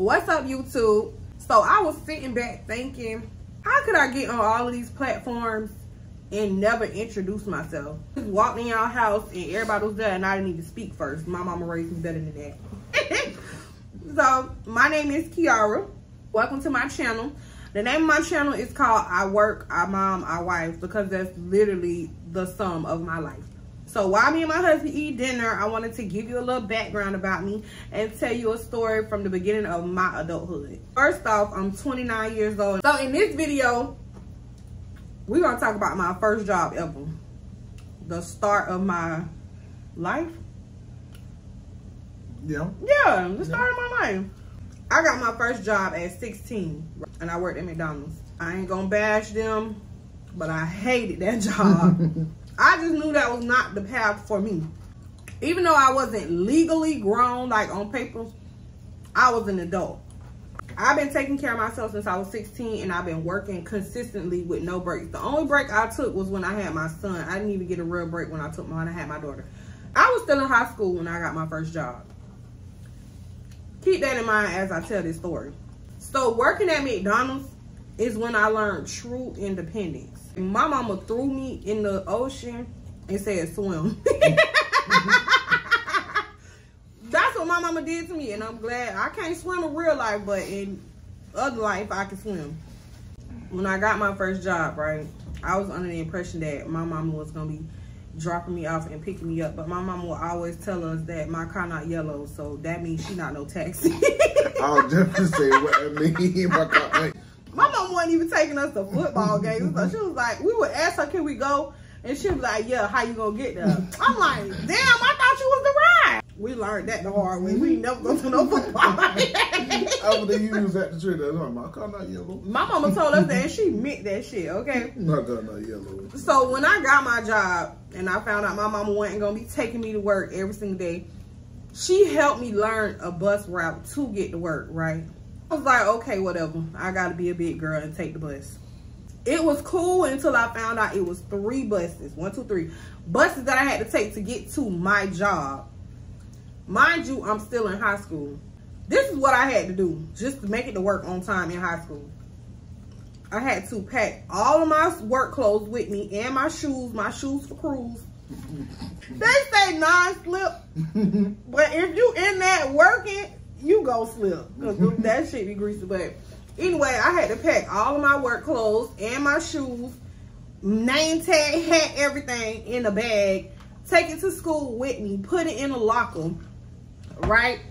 What's up, YouTube? So I was sitting back thinking, how could I get on all of these platforms and never introduce myself? Just walked in y'all house and everybody was there and I didn't even speak first. My mama raised me better than that. So my name is Kiara. Welcome to my channel. The name of my channel is called I Work, I Mom, I Wife, because that's literally the sum of my life. So while me and my husband eat dinner, I wanted to give you a little background about me and tell you a story from the beginning of my adulthood. First off, I'm 29 years old. So in this video, we're going to talk about my first job ever. The start of my life. Yeah, the start of my life. I got my first job at 16 and I worked at McDonald's. I ain't gonna bash them, but I hated that job. I just knew that was not the path for me. Even though I wasn't legally grown, like on paper, I was an adult. I've been taking care of myself since I was 16 and I've been working consistently with no breaks. The only break I took was when I had my son. I didn't even get a real break when I had my daughter. I was still in high school when I got my first job. Keep that in mind as I tell this story. So working at McDonald's is when I learned true independence. My mama threw me in the ocean and said swim. That's what my mama did to me, and I'm glad. I can't swim in real life, but in other life I can swim. When I got my first job, right, I was under the impression that my mama was gonna be dropping me off and picking me up, but my mama will always tell us that my car not yellow, so that means she not no taxi. I was just to say what I mean. My mom wasn't even taking us to football games, so she was like, we would ask her, can we go? And she was like, yeah, how you gonna get there? I'm like, damn, I thought you was the ride. We learned that the hard way. We ain't never go to no football. After they used that to trade that, my car not yellow. My mama told us that and she meant that shit, okay? My car not yellow. So when I got my job and I found out my mama wasn't gonna be taking me to work every single day, she helped me learn a bus route to get to work, right? I was like, okay, whatever. I gotta be a big girl and take the bus. It was cool until I found out it was 3 buses. 1, 2, 3 buses that I had to take to get to my job. Mind you, I'm still in high school. This is what I had to do just to make it to work on time in high school. I had to pack all of my work clothes with me and my shoes for cruise. They say non-slip, but if you in that working, you go slip, because that shit be greasy. But anyway, I had to pack all of my work clothes and my shoes, name tag, hat, everything in a bag, take it to school with me, put it in a locker, right?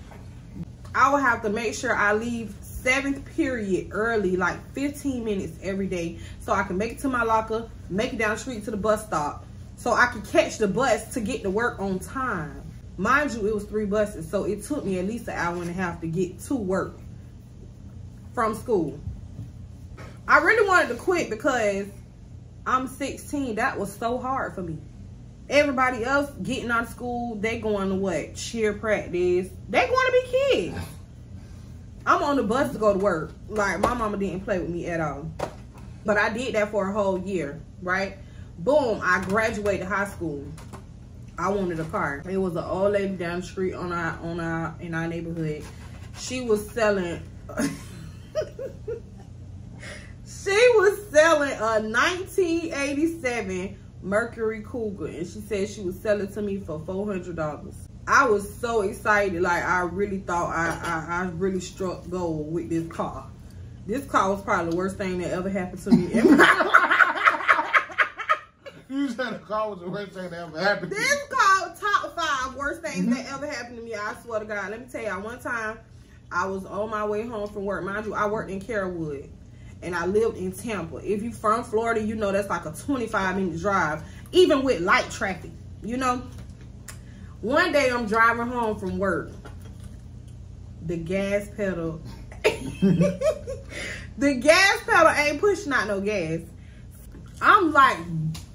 I would have to make sure I leave 7th period early, like 15 minutes every day, so I can make it to my locker, make it down the street to the bus stop, so I could catch the bus to get to work on time. Mind you, it was 3 buses, so it took me at least an hour and a half to get to work from school. I really wanted to quit because I'm 16. That was so hard for me. Everybody else getting out of school, they going to what? Cheer practice. They going to be kids. I'm on the bus to go to work. Like, my mama didn't play with me at all. But I did that for a whole year, right? Boom, I graduated high school. I wanted a car. It was an old lady down the street in our neighborhood. She was selling she was selling a 1987 Mercury Cougar, and she said she would sell it to me for $400. I was so excited. Like, I really thought I really struck gold with this car. This car was probably the worst thing that ever happened to me in my life. You said the car was the worst thing that ever happened to you. This car, top 5 worst things that ever happened to me. I swear to God. Let me tell y'all, one time I was on my way home from work. Mind you, I worked in Carrollwood and I lived in Tampa. If you from Florida, you know that's like a 25-minute drive, even with light traffic, you know. One day I'm driving home from work. The gas pedal, the gas pedal ain't pushing out no gas. I'm like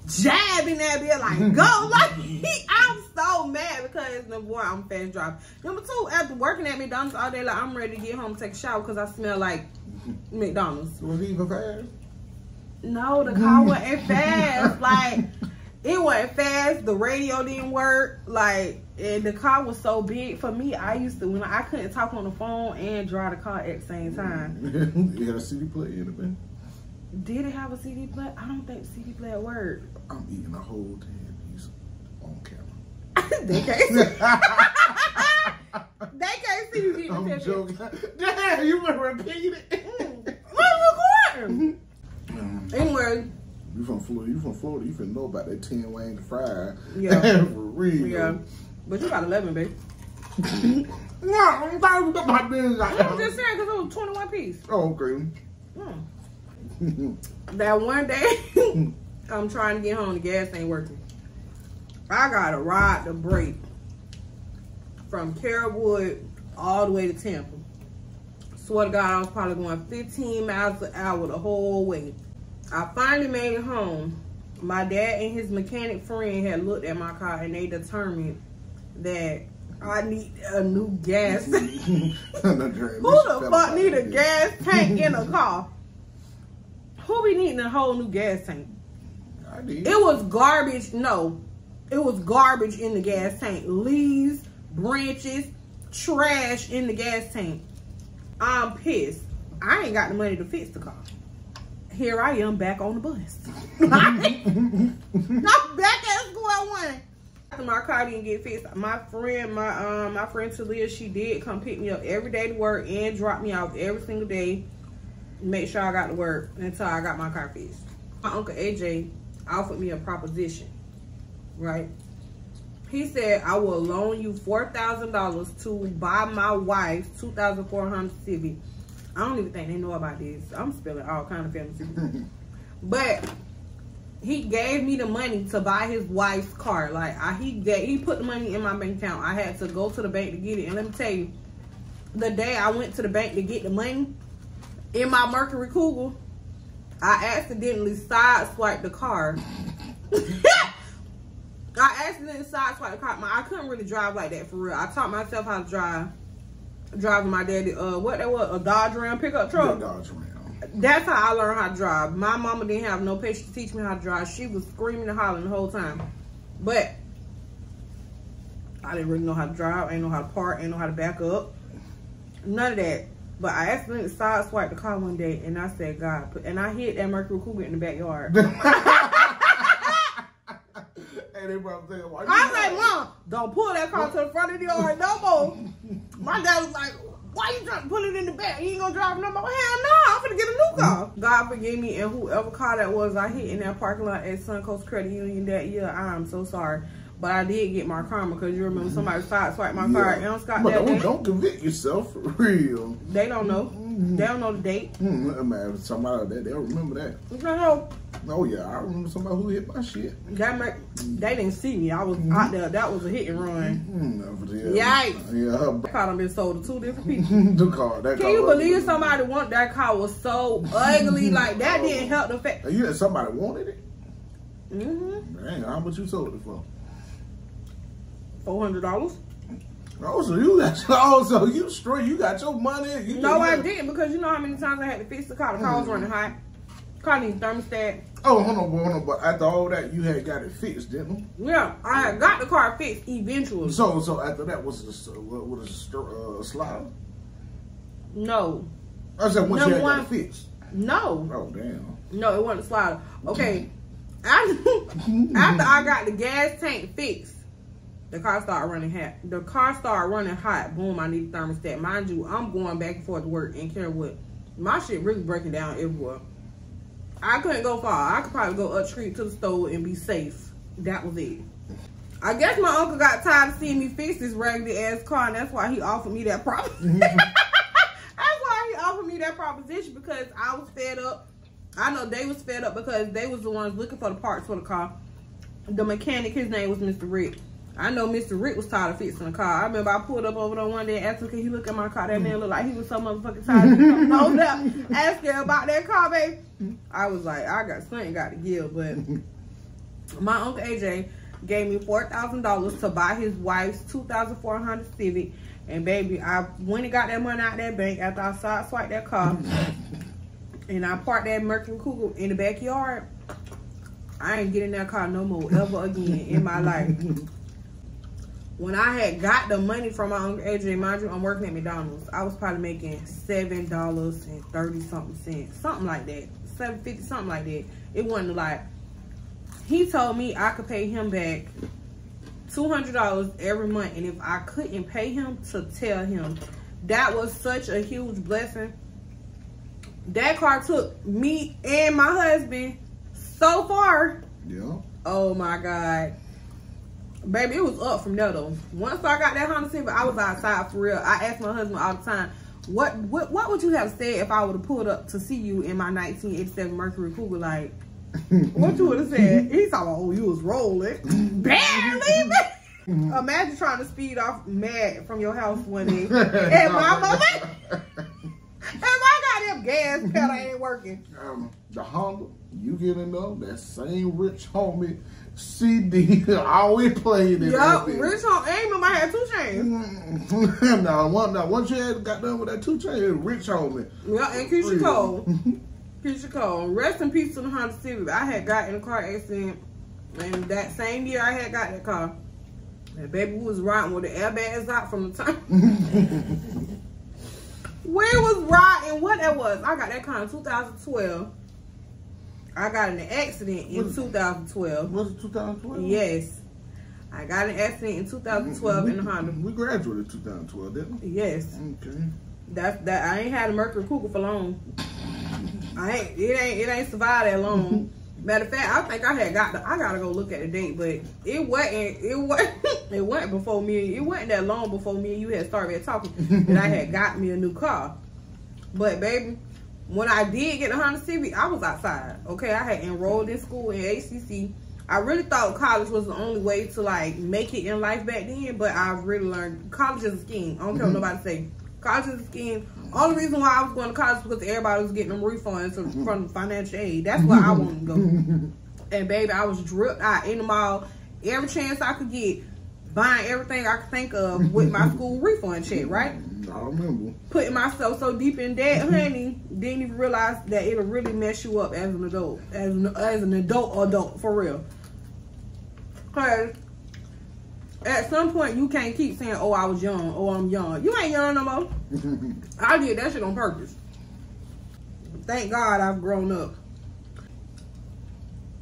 jabbing that bit like go, like I'm so mad because number 1, I'm fast driving. Number 2, after working at McDonald's all day, like I'm ready to get home and take a shower because I smell like McDonald's. Was he even fast? No, the car wasn't fast. Like It wasn't fast. The radio didn't work. Like, and the car was so big for me. I used to, when I couldn't talk on the phone and drive the car at the same time. You had a CD player in it, man? Did it have a CD player? I don't think CD player worked. I'm eating a whole 10 piece on camera. They can't see. They can't see you eating. I'm joking. Damn, you better repeat it. What's recording? Anyway. You from Florida? You finna know about that 10 wing fried. Yeah. For real. Yeah. But you got 11, babe. No, I'm talking about my business. I'm just saying because it was 21 piece. Oh, okay. That one day, I'm trying to get home, the gas ain't working. I gotta ride the brake from Carrollwood all the way to Tampa. Swear to God, I was probably going 15 miles an hour the whole way. I finally made it home. My dad and his mechanic friend had looked at my car and they determined that I need a new gas tank. Who the fuck need a gas tank in a car? Who be needing a whole new gas tank? I did. It was garbage. No, it was garbage in the gas tank. Leaves, branches, trash in the gas tank. I'm pissed. I ain't got the money to fix the car. Here I am back on the bus. I'm back at square one. After my car didn't get fixed, my friend Talia, she did come pick me up every day to work and drop me off every single day. Make sure I got to work until I got my car fixed. My Uncle AJ offered me a proposition, right? He said, I will loan you $4,000 to buy my wife's 2004 Civic. I don't even think they know about this. I'm spilling all kind of family secrets. But he gave me the money to buy his wife's car. Like, he put the money in my bank account. I had to go to the bank to get it. And let me tell you, the day I went to the bank to get the money, in my Mercury Cougar, I accidentally sideswiped the car. I I couldn't really drive like that for real. I taught myself how to drive. Driving my daddy, what that was, a Dodge Ram pickup truck. Yeah, Dodge Ram. That's how I learned how to drive. My mama didn't have no patience to teach me how to drive. She was screaming and hollering the whole time. But I didn't really know how to drive. I didn't know how to park. I didn't know how to back up. None of that. But I accidentally sideswiped the car one day, and I said, God. And I hit that Mercury Cougar in the backyard. Hey, they probably saying, why you I was like, Mom, don't pull that car to the front of the yard no more. My dad was like, why you trying to pull it in the back? You ain't gonna drive no more? Hell no, I'm gonna get a new car. God forgive me, and whoever car that was I hit in that parking lot at Suncoast Credit Union that year, I'm so sorry. But I did get my karma, because you remember somebody sideswiped my car at Elm Scott that day. Don't convict yourself, for real. They don't know. They don't know the date. Man, somebody that they'll remember that. No. Oh yeah, I remember somebody who hit my shit. They didn't see me. I was out there. That was a hit and run. Yikes! Yeah, that car done been sold to 2 different people. the car. Can you believe somebody want that car was so ugly? Like that didn't help the fact. You had somebody wanted it. Dang, how much you sold it for? $400. Oh, so you got you straight. You got your money. No, I didn't, because you know how many times I had to fix the car. The car was running hot. Car needs thermostat. Oh, hold on. But after all that, you had got it fixed, didn't you? Yeah, I had got the car fixed eventually. So after that, was it a slide? No. I said once you had got it fixed. No. Oh damn. No, it wasn't a slider. Okay. After I got the gas tank fixed, the car started running hot. Boom, I need a thermostat. Mind you, I'm going back and forth to work in Carrollwood. My shit really breaking down everywhere. I couldn't go far. I could probably go up street to the store and be safe. That was it. I guess my uncle got tired of seeing me fix this raggedy ass car, and that's why he offered me that proposition. That's why he offered me that proposition, because I was fed up. I know they was fed up because they was the ones looking for the parts for the car. The mechanic, his name was Mr. Rick. I know Mr. Rick was tired of fixing the car. I remember I pulled up over there one day and asked him, can he look at my car? That man looked like he was so motherfucking tired of coming over there asking about that car, baby. I was like, I got something got to give. But my Uncle AJ gave me $4,000 to buy his wife's 2004 Honda Civic. And baby, I went and got that money out of that bank after I sideswiped that car. And I parked that Mercury Cougar in the backyard. I ain't getting that car no more ever again in my life. When I had got the money from my Uncle AJ, mind you, I'm working at McDonald's. I was probably making $7.30 something like that. $7.50, something like that. It wasn't a lot. He told me I could pay him back $200 every month, and if I couldn't pay him, to tell him. That was such a huge blessing. That car took me and my husband so far. Yeah. Oh my God. Baby, it was up from there though. Once I got that Honda Civic, I was outside for real. I asked my husband all the time, what would you have said if I would have pulled up to see you in my 1987 Mercury Cougar? Like, what you would have said? He's talking about, oh, you was rolling. Barely. Imagine trying to speed off mad from your house one day. And my mama, and my goddamn gas pedal ain't working. The Honda, you get in there, that same Rich Homie CD, I always played it. Yup, Rich Homie, I ain't remember I had 2 Chainz. Once you had got done with that 2 Chainz, Rich Homie. Yeah, and Keisha Cole. Keisha Cole. Rest in peace to the Honda Civic. I had got in a car accident, and that same year I had got that car. And baby, we was riding with the airbags out from the time. We was riding, what that was. I got that car in 2012. I got in an accident in 2012. Was it 2012? Yes. I got in an accident in 2012 in the Honda. We graduated 2012, didn't we? Yes. Okay. That I ain't had a Mercury Cougar for long. It ain't survived that long. Matter of fact, I think I gotta go look at the date, but it wasn't before me. It wasn't that long before me and you had started talking that I had got me a new car. But baby, when I did get a Honda Civic, I was outside. Okay, I had enrolled in school in ACC. I really thought college was the only way to like make it in life back then, but I really learned college is a scheme. I don't care what nobody say. College is a scheme. Only reason why I was going to college was because everybody was getting them refunds from financial aid. That's where I wanted to go. And baby, I was dripped out in the mall every chance I could get, buying everything I could think of with my school refund check, right? I remember. Putting myself so deep in debt, honey, didn't even realize that it'll really mess you up as an adult. As an adult, for real. Because at some point, you can't keep saying, oh, I was young, oh, I'm young. You ain't young no more. I did that shit on purpose. Thank God I've grown up.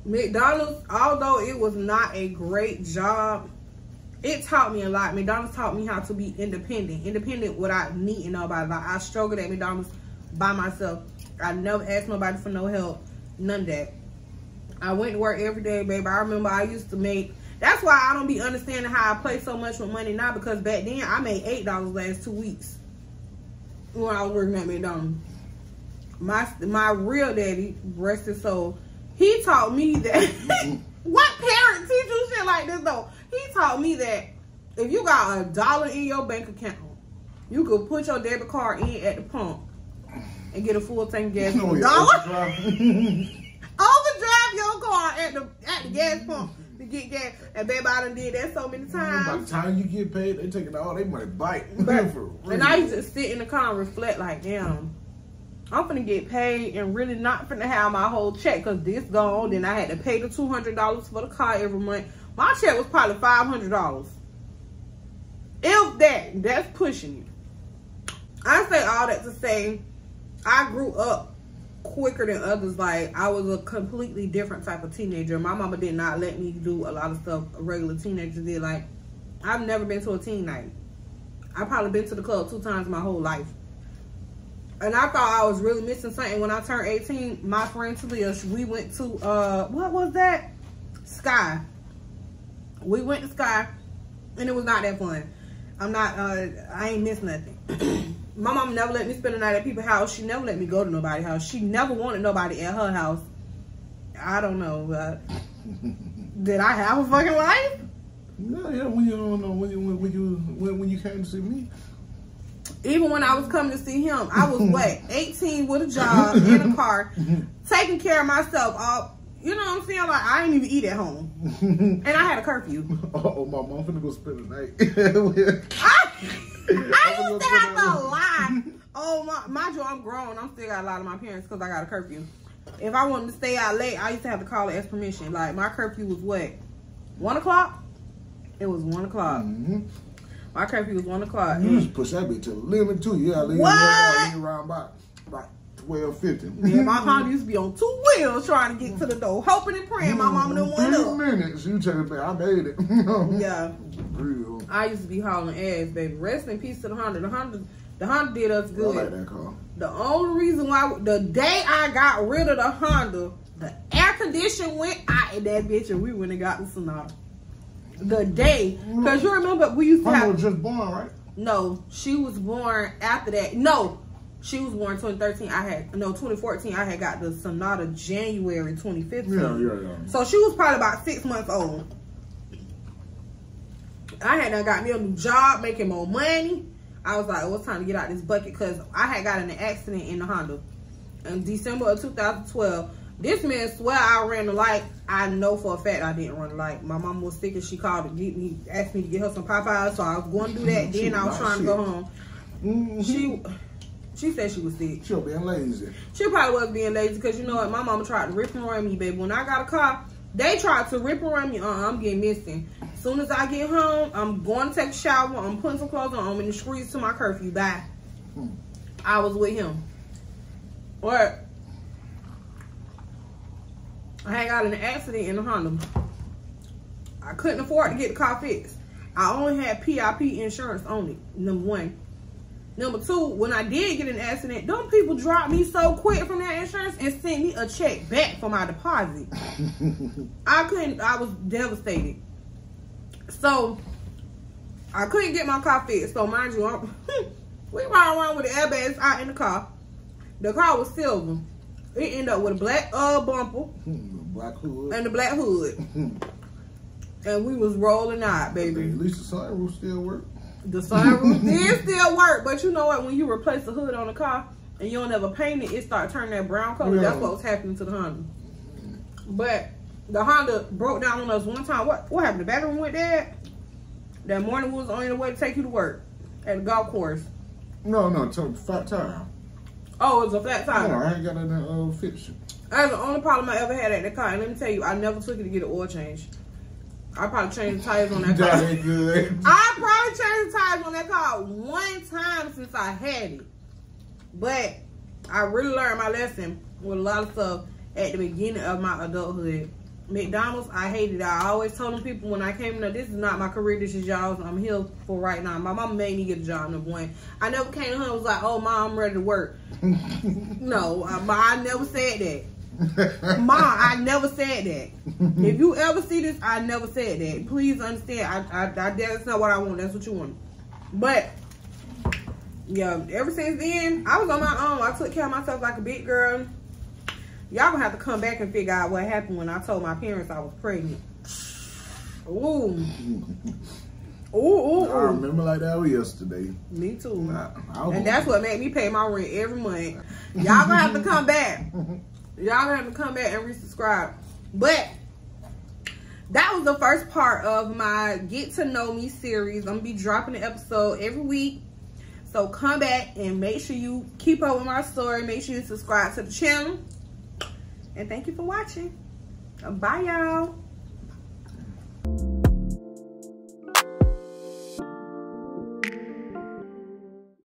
McDonald's, although it was not a great job, it taught me a lot. McDonald's taught me how to be independent. Independent without needing nobody. Like, I struggled at McDonald's by myself. I never asked nobody for no help. None of that. I went to work every day, baby. I remember I used to make... That's why I don't be understanding how I play so much with money now, because back then I made $8 last 2 weeks when I was working at McDonald's. My real daddy, rest his soul, he taught me that what parent teach you shit like this though? He taught me that if you got $1 in your bank account, you could put your debit card in at the pump and get a full tank of gas for $1. Overdrive your car at the gas pump to get gas. And baby, I done did that so many times. By the time you get paid, they taking all their money bite. And I used to sit in the car and reflect like, damn, I'm finna get paid and really not finna have my whole check because this gone. Then I had to pay the $200 for the car every month. My check was probably $500. If that's pushing you. I say all that to say I grew up quicker than others. Like, I was a completely different type of teenager. My mama did not let me do a lot of stuff a regular teenager did. Like, I've never been to a teen night. I've probably been to the club 2 times my whole life. And I thought I was really missing something. When I turned 18, my friend Talia, we went to, what was that? Sky. We went to Sky, and it was not that fun. I ain't missed nothing. My mom never let me spend the night at people's house. She never let me go to nobody's house. She never wanted nobody at her house. I don't know. Did I have a fucking life? No, yeah, when you don't know, when you came to see me. Even when I was coming to see him, I was what, 18 with a job in a car, taking care of myself. You know what I'm saying? Like, I didn't even eat at home, and I had a curfew. Oh, my mom finna go spend the night. I used to have to lie. Oh, mind you, I'm grown. I'm still got a lot of my parents because I got a curfew. if I wanted to stay out late, I used to have to call it as permission. Like, my curfew was what? 1 o'clock? It was 1 o'clock. My curfew was 1 o'clock. You just push that bitch to the limit too. Yeah, leave around about 12:50. Yeah, my Honda used to be on 2 wheels trying to get to the door, hoping and praying my mama didn't want up. 3 minutes, you take it back. I made it. Yeah. Real. I used to be hauling ass, baby. Rest in peace to the Honda. The Honda did us good. I like that car. The only reason why, the day I got rid of the Honda, the air condition went out in that bitch and we went and got the Sonata. The day. Because you remember we used to Honda have... was just born, right? No, she was born after that. No, she was born 2013. 2014. I had got the Sonata January 2015. Yeah. So she was probably about 6 months old. I had done got me a new job, making more money. I was like, oh, it's time to get out this bucket because I had got in an accident in the Honda in December of 2012. This man swear I ran the light. I know for a fact I didn't run the light. My mom was sick and she called to get me, asked me to get her some Popeyes, so I was going to do that. Then I was trying to go home. She said she was sick. She was being lazy. She probably was being lazy because you know what? My mama tried to rip and run me, baby. When I got a car, they tried to rip and run me. I'm getting missing. As soon as I get home, I'm going to take a shower. I'm putting some clothes on. I'm in the streets to my curfew. Bye. I was with him. What? I had got in an accident in the Honda. I couldn't afford to get the car fixed. I only had PIP insurance on it, number 1. Number 2, when I did get in an accident, them people dropped me so quick from that insurance and sent me a check back for my deposit. I was devastated. So, I couldn't get my car fixed. So, mind you, we ride around with the airbags out in the car. The car was silver. It ended up with a black bumper. Black hood. And the black hood. And we was rolling out, baby. At least the sunroof still work. The sunroof did still work, but you know what? When you replace the hood on the car and you don't ever paint it, it start turning that brown color. Yeah. That's what was happening to the Honda. But the Honda broke down on us one time. What happened? The battery went dead? That morning we was on the way to take you to work at the golf course. No, flat tire. Oh, it was a flat tire. No, I ain't got nothing to fix it. That's the only problem I ever had at the car. And let me tell you, I never took it to get an oil change. I probably changed the tires on that car. That ain't good. I probably changed the tires on that car one time since I had it. But I really learned my lesson with a lot of stuff at the beginning of my adulthood. McDonald's, I hated it. I always told them people when I came in there, this is not my career, this is y'all's. I'm here for right now. My mama made me get a job, number 1. I never came to her and was like, oh, Mom, I'm ready to work. No, I never said that. Mom, I never said that. If you ever see this, I never said that. Please understand. That's not what I want. That's what you want. But yeah, ever since then, I was on my own. I took care of myself like a big girl. Y'all gonna have to come back and figure out what happened when I told my parents I was pregnant. Ooh. Ooh. I remember like that was yesterday. Me too. And that's what made me pay my rent every month. Y'all gonna have to come back. Y'all gonna have to come back and resubscribe. But that was the first part of my Get to Know Me series. I'm gonna be dropping an episode every week. So come back and make sure you keep up with my story. Make sure you subscribe to the channel. And thank you for watching. Bye, y'all.